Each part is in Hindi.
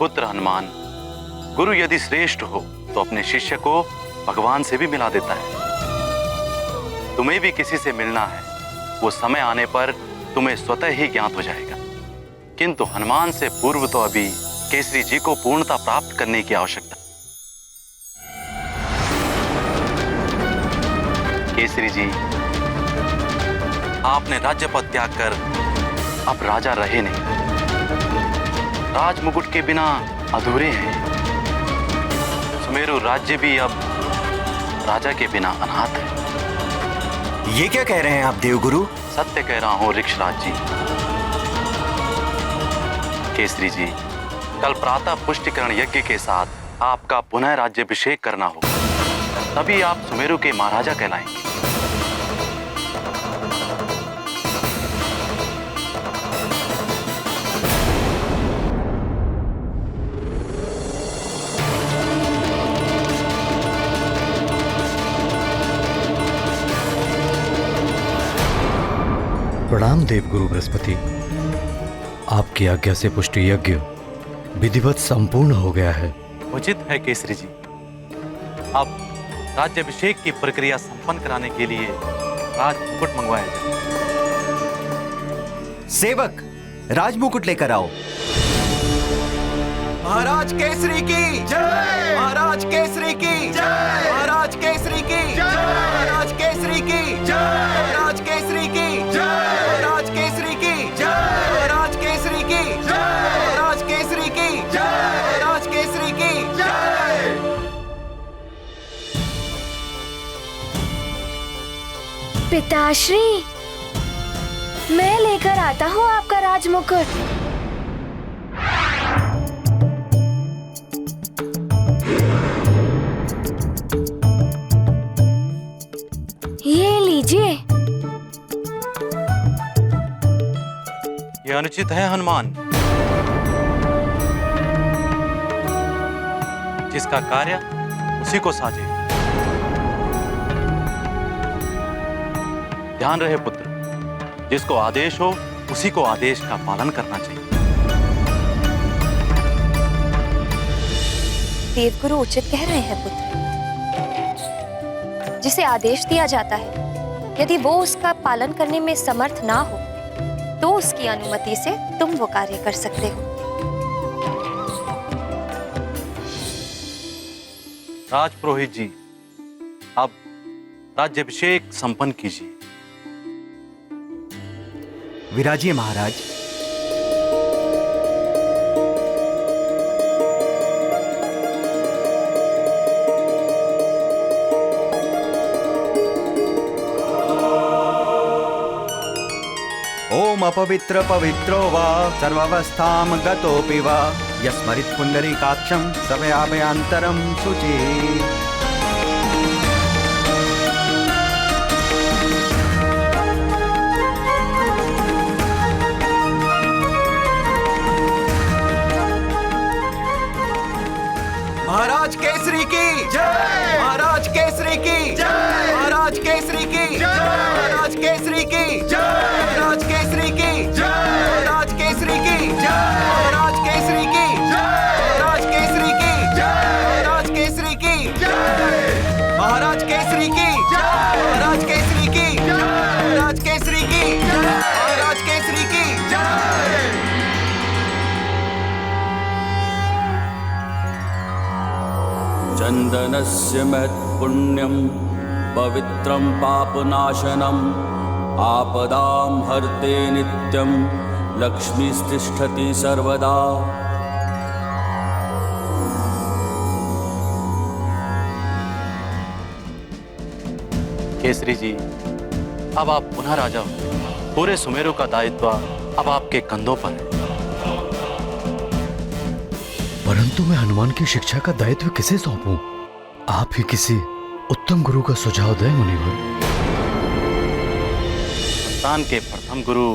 पुत्र हनुमान, गुरु यदि श्रेष्ठ हो तो अपने शिष्य को भगवान से भी मिला देता है। तुम्हें भी किसी से मिलना है, वो समय आने पर तुम्हें स्वतः ही ज्ञात हो जाएगा। किंतु हनुमान से पूर्व तो अभी केसरी जी को पूर्णता प्राप्त करने की आवश्यकता। केसरी जी, आपने राज्य पद त्याग कर अब राजा रहे नहीं। राज मुकुट के बिना अधूरे हैं। सुमेरु राज्य भी अब राजा के बिना अनाथ है। ये क्या कह रहे हैं आप देवगुरु? सत्य कह रहा हूं ऋक्षराज जी। केसरी जी, कल प्रातः पुष्टिकरण यज्ञ के साथ आपका पुनः राज्याभिषेक करना होगा, तभी आप सुमेरु के महाराजा कहलाएंगे। प्रणाम देवगुरु बृहस्पति। आपकी आज्ञा से पुष्टि यज्ञ विधिवत संपूर्ण हो गया है। उचित है केसरी जी। अब राज्याभिषेक की प्रक्रिया संपन्न कराने के लिए राज मुकुट मंगवाया जाए। सेवक, राज मुकुट लेकर आओ। महाराज केसरी की जय! महाराज केसरी की जय! महाराज केसरी की जय! महाराज केसरी की जय! महाराज केसरी की जय! महाराज केसरी की जय! महाराज केसरी की जय! महाराज केसरी की जय! महाराज केसरी की जय! पिताश्री, मैं लेकर आता हूँ आपका राजमुकुट। ये लीजिए। ये अनुचित है हनुमान। जिसका कार्य उसी को साजे। ध्यान रहे पुत्र, जिसको आदेश हो उसी को आदेश का पालन करना चाहिए। देवगुरु उचित कह रहे हैं पुत्र। जिसे आदेश दिया जाता है, यदि वो उसका पालन करने में समर्थ ना हो तो उसकी अनुमति से तुम वो कार्य कर सकते हो। राजपुरोहित जी, अब राज्याभिषेक संपन्न कीजिए। विराजिए महाराज। ओम अपवित्र पवित्रो वा सर्वावस्थां गतोऽपि वा यस्मरित् पुंडरीकाक्षं सभयाभयांतरं शुचि। महाराज केसरी की जय! महाराज केसरी की जय! महाराज केसरी की जय! महाराज केसरी की जय! महाराज केसरी की जय! महाराज केसरी की जय! महाराज केसरी की जय! महाराज केसरी की जय! महाराज केसरी की जय! महाराज केसरी की जय! महाराज केसरी की जय! महाराज केसरी की जय! महाराज केसरी की जय! चंदनस्य महत्पुण्यं पवित्रं पापनाशनम् आपदां हर्ते नित्यं लक्ष्मीस्तिष्ठति सर्वदा। केसरी जी, अब आप पुनः राजा हो। पूरे सुमेरु का दायित्व अब आपके कंधों पर है। परंतु मैं हनुमान की शिक्षा का दायित्व किसे सौंपूं? आप ही किसी उत्तम गुरु का सुझाव दें मुनिवर। संतान के प्रथम गुरु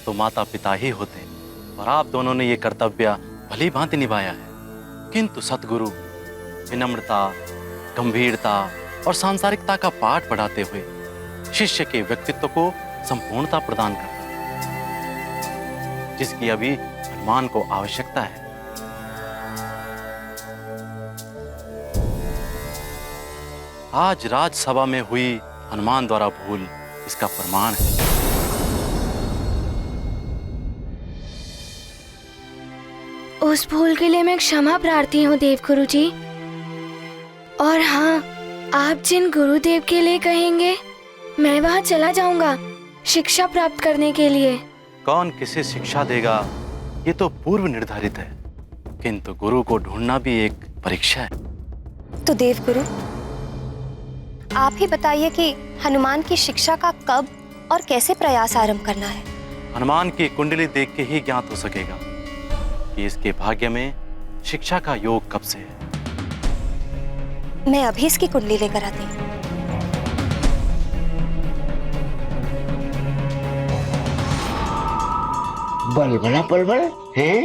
तो माता पिता ही होते हैं और आप दोनों ने ये कर्तव्य भली भांति निभाया है। किंतु सतगुरु विनम्रता, गंभीरता और सांसारिकता का पाठ पढ़ाते हुए शिष्य के व्यक्तित्व को संपूर्णता प्रदान करता है, जिसकी अभी हनुमान को आवश्यकता है। आज राजसभा में हुई हनुमान द्वारा भूल इसका प्रमाण है। उस भूल के लिए मैं क्षमा प्रार्थी हूँ देवगुरु जी। और हाँ, आप जिन गुरुदेव के लिए कहेंगे मैं वहाँ चला जाऊंगा शिक्षा प्राप्त करने के लिए। कौन किसे शिक्षा देगा ये तो पूर्व निर्धारित है, किंतु गुरु को ढूंढना भी एक परीक्षा है। तो देवगुरु, आप ही बताइए कि हनुमान की शिक्षा का कब और कैसे प्रयास आरंभ करना है। हनुमान की कुंडली देख के ही ज्ञात हो सकेगा कि इसके भाग्य में शिक्षा का योग कब से है। मैं अभी इसकी कुंडली लेकर आती हूँ। बलबला बलबल हैं?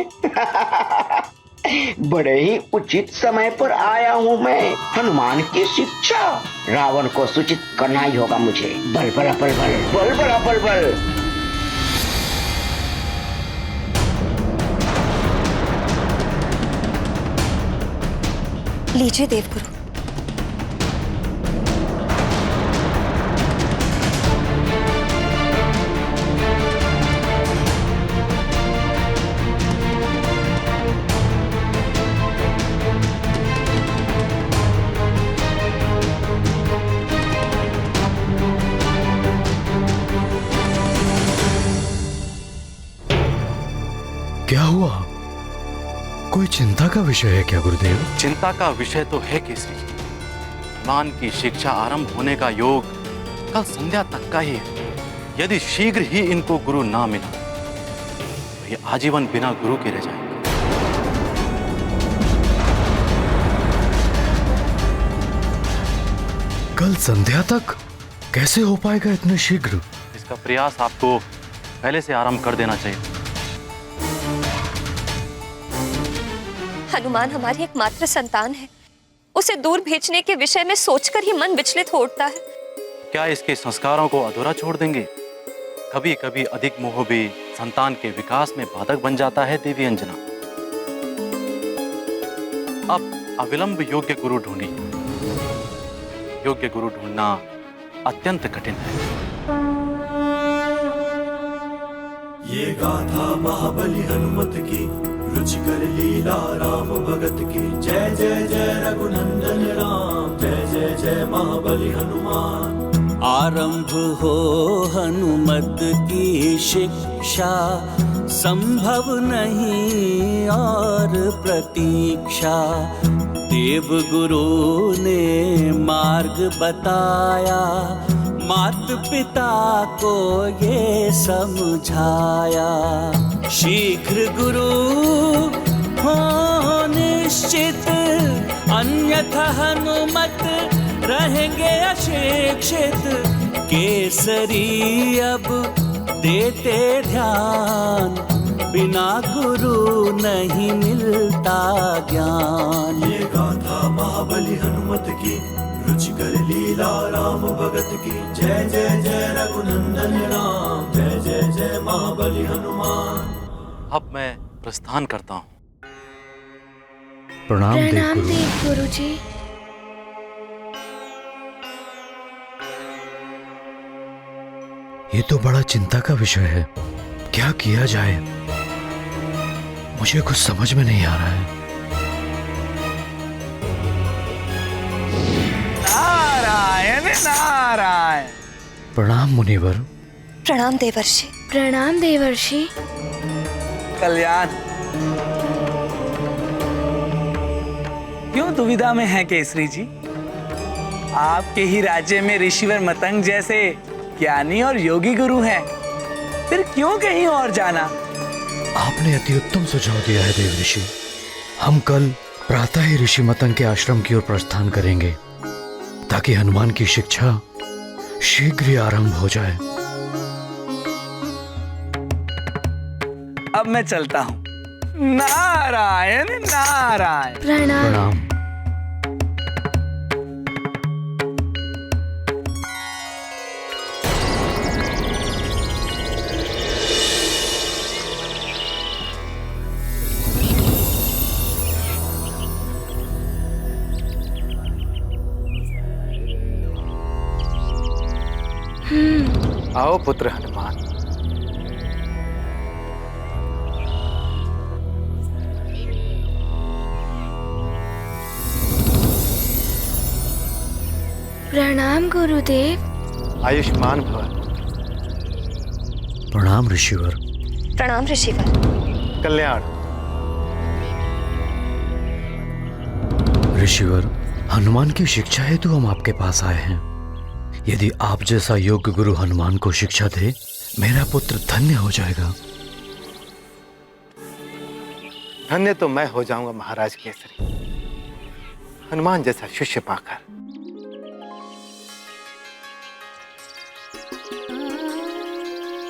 बड़े ही उचित समय पर आया हूँ मैं। हनुमान की शिक्षा रावण को सूचित करना ही होगा मुझे। बलबला बलबल, बलबला बलबल। लीजिए देवगुरु। क्या हुआ? कोई चिंता का विषय है क्या गुरुदेव? चिंता का विषय तो है केसरी जी। हनुमान की शिक्षा आरंभ होने का योग कल संध्या तक का ही है। यदि शीघ्र ही इनको गुरु ना मिला तो ये आजीवन बिना गुरु के रह जाएंगे। कल संध्या तक कैसे हो पाएगा इतने शीघ्र? इसका प्रयास आपको पहले से आरंभ कर देना चाहिए। हनुमान हमारी एकमात्र संतान है। उसे दूर भेजने के विषय में सोचकर ही मन विचलित हो उठता है। क्या इसके संस्कारों को अधूरा छोड़ देंगे? कभी कभी अधिक मोह भी संतान के विकास में बाधक बन जाता है देवी अंजना। अब अविलंब योग्य गुरु ढूंढिए। योग्य गुरु ढूंढना अत्यंत कठिन है। ये गाथा महाबली हनुमत की, रुचिकर लीला राम भगत की। जय जय जय रघुनंदन राम, जय जय जय महाबली हनुमान। आरंभ हो हनुमत की शिक्षा, संभव नहीं और प्रतीक्षा। देव गुरु ने मार्ग बताया, मात पिता को ये समझाया। शीघ्र गुरु हो निश्चित, अन्यथा हनुमत रहेंगे अशिक्षित। केसरी अब देते ध्यान, बिना गुरु नहीं मिलता ज्ञान। ये गाथा महाबली हनुमत की, रुचिकर लीला राम भगत की। जय जय जय रघुनंदन राम, जय जय जय महाबली हनुमान। अब मैं प्रस्थान करता हूँ। प्रणाम प्रणाम देवगुरु। देवगुरु जी। ये तो बड़ा चिंता का विषय है। क्या किया जाए? मुझे कुछ समझ में नहीं आ रहा है। नारायण नारायण। प्रणाम मुनिवर। प्रणाम देवर्षि। प्रणाम देवर्षि। कल्याण। क्यों दुविधा में है केसरी जी? आपके ही राज्य में ऋषिवर मतंग जैसे ज्ञानी और योगी गुरु हैं, फिर क्यों कहीं और जाना? आपने अति उत्तम सुझाव दिया है देव ऋषि। हम कल प्रातः ही ऋषि मतंग के आश्रम की ओर प्रस्थान करेंगे ताकि हनुमान की शिक्षा शीघ्र ही आरंभ हो जाए। अब मैं चलता हूँ। नारायण नारायण। प्रणाम। प्रणाम। आओ पुत्र हनुमान। प्रणाम गुरुदेव। आयुष्मान भव। प्रणाम ऋषिवर। प्रणाम ऋषिवर। कल्याण। ऋषिवर, हनुमान की शिक्षा हेतु हम आपके पास आए हैं। यदि आप जैसा योग्य गुरु हनुमान को शिक्षा दे, मेरा पुत्र धन्य हो जाएगा। धन्य तो मैं हो जाऊंगा महाराज केसरी, हनुमान जैसा शिष्य पाकर।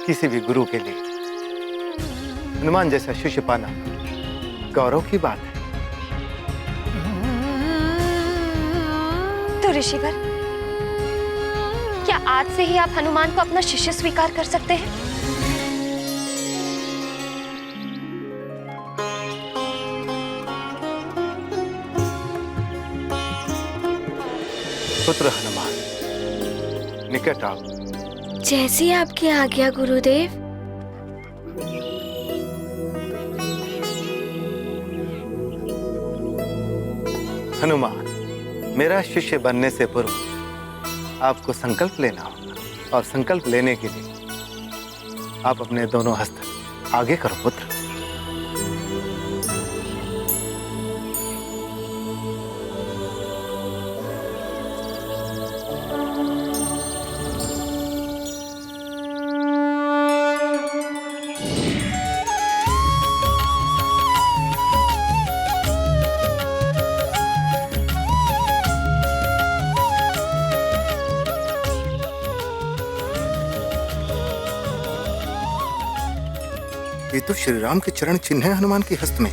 किसी भी गुरु के लिए हनुमान जैसा शिष्य पाना गौरव की बात है। तो ऋषिवर, क्या आज से ही आप हनुमान को अपना शिष्य स्वीकार कर सकते हैं? पुत्र हनुमान, निकट आओ। जैसी आपकी आज्ञा गुरुदेव। हनुमान, मेरा शिष्य बनने से पूर्व आपको संकल्प लेना होगा, और संकल्प लेने के लिए आप अपने दोनों हस्त आगे करो पुत्र। ये तो श्री राम के चरण चिन्ह है हनुमान के हस्त में।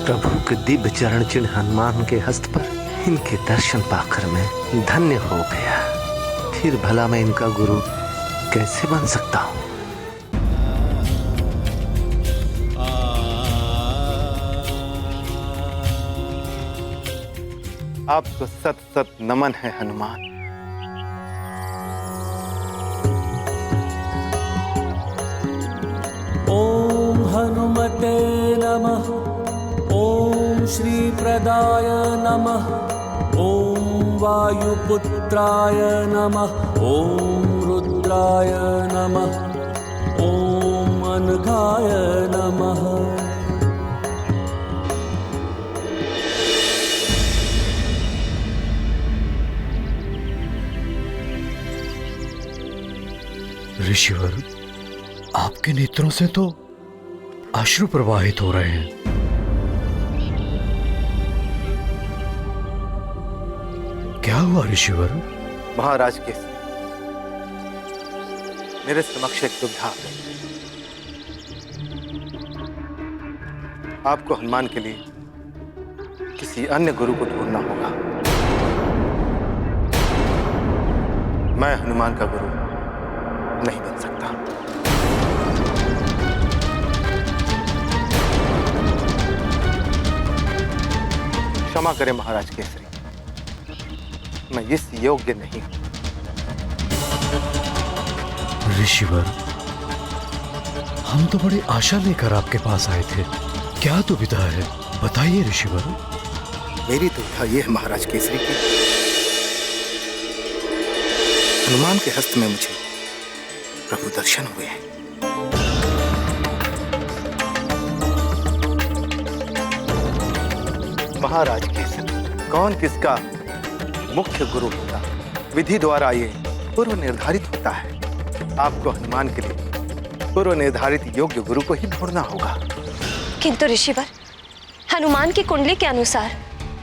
प्रभु के दिव्य चरण चिन्ह हनुमान के हस्त पर इनके दर्शन पाकर मैं धन्य हो गया। फिर भला मैं इनका गुरु कैसे बन सकता हूँ? आपको सत सत नमन है हनुमान। ओम हनुमते नमः। ओम श्री प्रदाय नमः। ओम वायुपुत्राय नमः। ओम रुद्राय नमः। ओम अनघाय नमः। ऋषिवर, आपके नेत्रों से तो अश्रु प्रवाहित हो रहे हैं। क्या हुआ ऋषिवर? महाराज केसरी, मेरे समक्ष एक दुविधा आ गई। आपको हनुमान के लिए किसी अन्य गुरु को ढूंढना होगा। मैं हनुमान का गुरु नहीं बन सकता। क्षमा करें महाराज केसरी, मैं इस योग्य नहीं हूं। ऋषिवर, हम तो बड़ी आशा लेकर आपके पास आए थे। क्या दुविधा है, बताइए ऋषिवर। मेरी दुविधा यह है महाराज केसरी की हनुमान के हस्त में मुझे प्रभु दर्शन हुए हैं। महाराज केसरी, कौन किसका मुख्य गुरु होगा, विधि द्वारा ये पूर्व निर्धारित होता है। आपको हनुमान के लिए पूर्व निर्धारित योग्य गुरु को ही ढूंढना होगा। किंतु ऋषिवर, हनुमान की कुंडली के अनुसार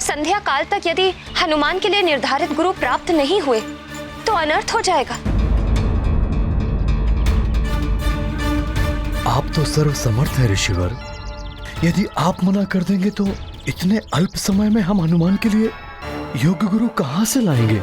संध्या काल तक यदि हनुमान के लिए निर्धारित गुरु प्राप्त नहीं हुए तो अनर्थ हो जाएगा। आप तो सर्व समर्थ हैं ऋषिवर। यदि आप मना कर देंगे तो इतने अल्प समय में हम हनुमान के लिए योग्य गुरु कहां से लाएंगे?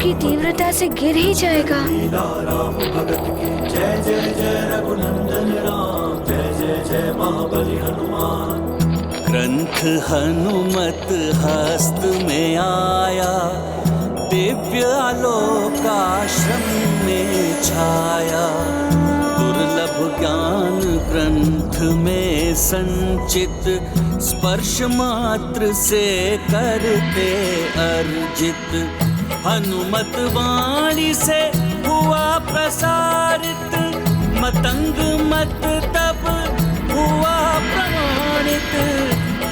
की तीव्रता से गिर ही जाएगा। राम भगत की जय जय जय रघुनंदन राम, जय जय जय महाबली हनुमान। ग्रंथ हनुमत हस्त में आया, दिव्य आलोकाश्रम में छाया। दुर्लभ ज्ञान ग्रंथ में संचित, स्पर्श मात्र से करते अर्जित। हनुमत वाणी से हुआ प्रसारित, मतंग मत तब हुआ प्रमाणित।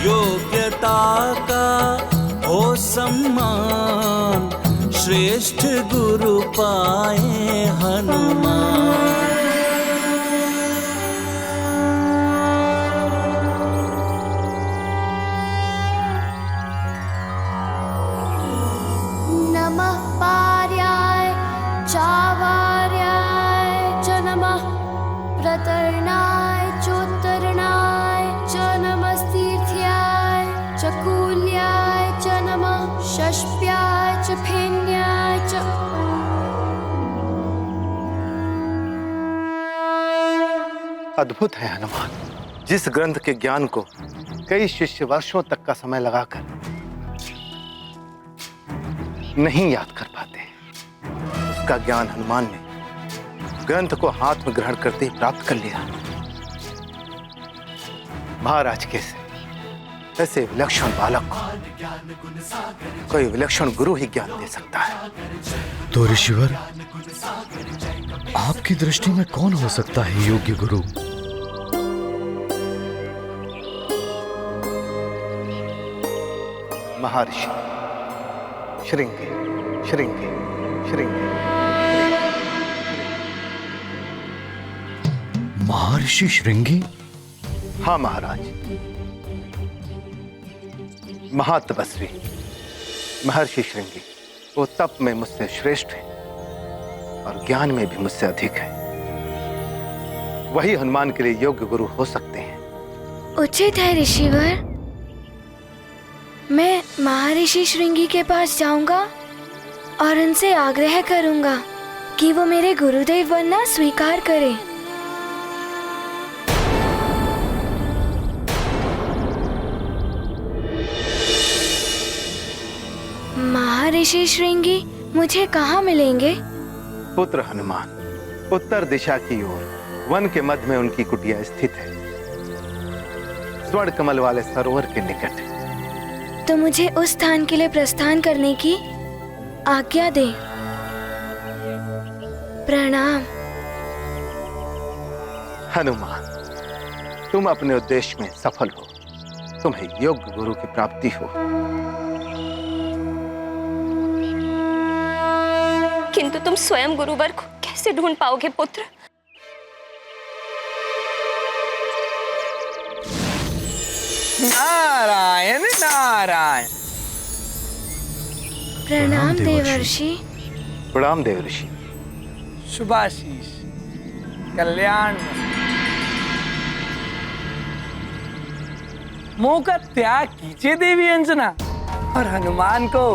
योग्यता का हो सम्मान, श्रेष्ठ गुरु पाए हनुमान। नमः पार्याय चावार्याय च नमः, प्रतरणाय चोत्तरणाय च नमस्तीर्थ्याय च कूल्याय च नमः, षष्प्याय च फेन्याय च। अद्भुत है हनुमान, जिस ग्रंथ के ज्ञान को कई शिष्य वर्षों तक का समय लगाकर नहीं याद कर पाते, उसका ज्ञान हनुमान ने ग्रंथ को हाथ में ग्रहण करते ही प्राप्त कर लिया। महाराज कैसे ऐसे विलक्षण बालक को कोई विलक्षण गुरु ही ज्ञान दे सकता है। तो ऋषिवर, आपकी दृष्टि में कौन हो सकता है योग्य गुरु? महर्षि श्रृंगी श्रृंगी श्रृंगी। महर्षि श्रृंगी? हाँ महाराज, महातपस्वी महर्षि श्रृंगी वो तप में मुझसे श्रेष्ठ है और ज्ञान में भी मुझसे अधिक है। वही हनुमान के लिए योग्य गुरु हो सकते हैं। उचित है ऋषिवर, मैं महर्षि श्रृंगी के पास जाऊंगा और उनसे आग्रह करूंगा कि वो मेरे गुरुदेव बनना स्वीकार करें। महर्षि श्रृंगी मुझे कहाँ मिलेंगे? पुत्र हनुमान, उत्तर दिशा की ओर वन के मध्य में उनकी कुटिया स्थित है, स्वर्ण कमल वाले सरोवर के निकट। तो मुझे उस स्थान के लिए प्रस्थान करने की आज्ञा दे। प्रणाम। हनुमान, तुम अपने उद्देश्य में सफल हो, तुम्हें योग्य गुरु की प्राप्ति हो। किंतु तुम स्वयं गुरुवर को कैसे ढूंढ पाओगे पुत्र? नारायण नारायण। प्रणाम देवर्षि। प्रणाम देवर्षि। शुभाशीष, कल्याण। मोह का त्याग कीजिए देवी अंजना और हनुमान को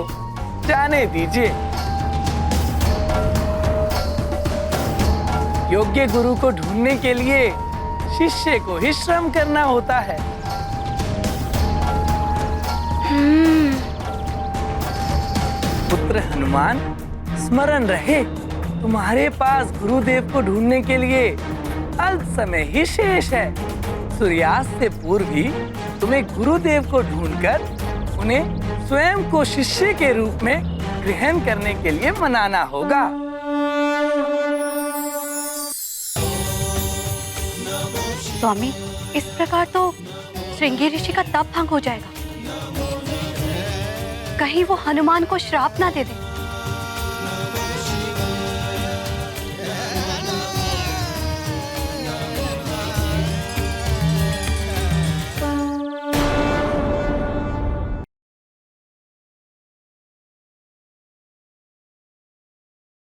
जाने दीजिए। योग्य गुरु को ढूंढने के लिए शिष्य को ही श्रम करना होता है। पुत्र हनुमान, स्मरण रहे, तुम्हारे पास गुरुदेव को ढूंढने के लिए अल्प समय ही शेष है। सूर्यास्त से पूर्व ही तुम्हें गुरुदेव को ढूंढकर उन्हें स्वयं को शिष्य के रूप में ग्रहण करने के लिए मनाना होगा। स्वामी, इस प्रकार तो श्रृंगी ऋषि का तप भंग हो जाएगा। कहीं वो हनुमान को श्राप ना दे दे।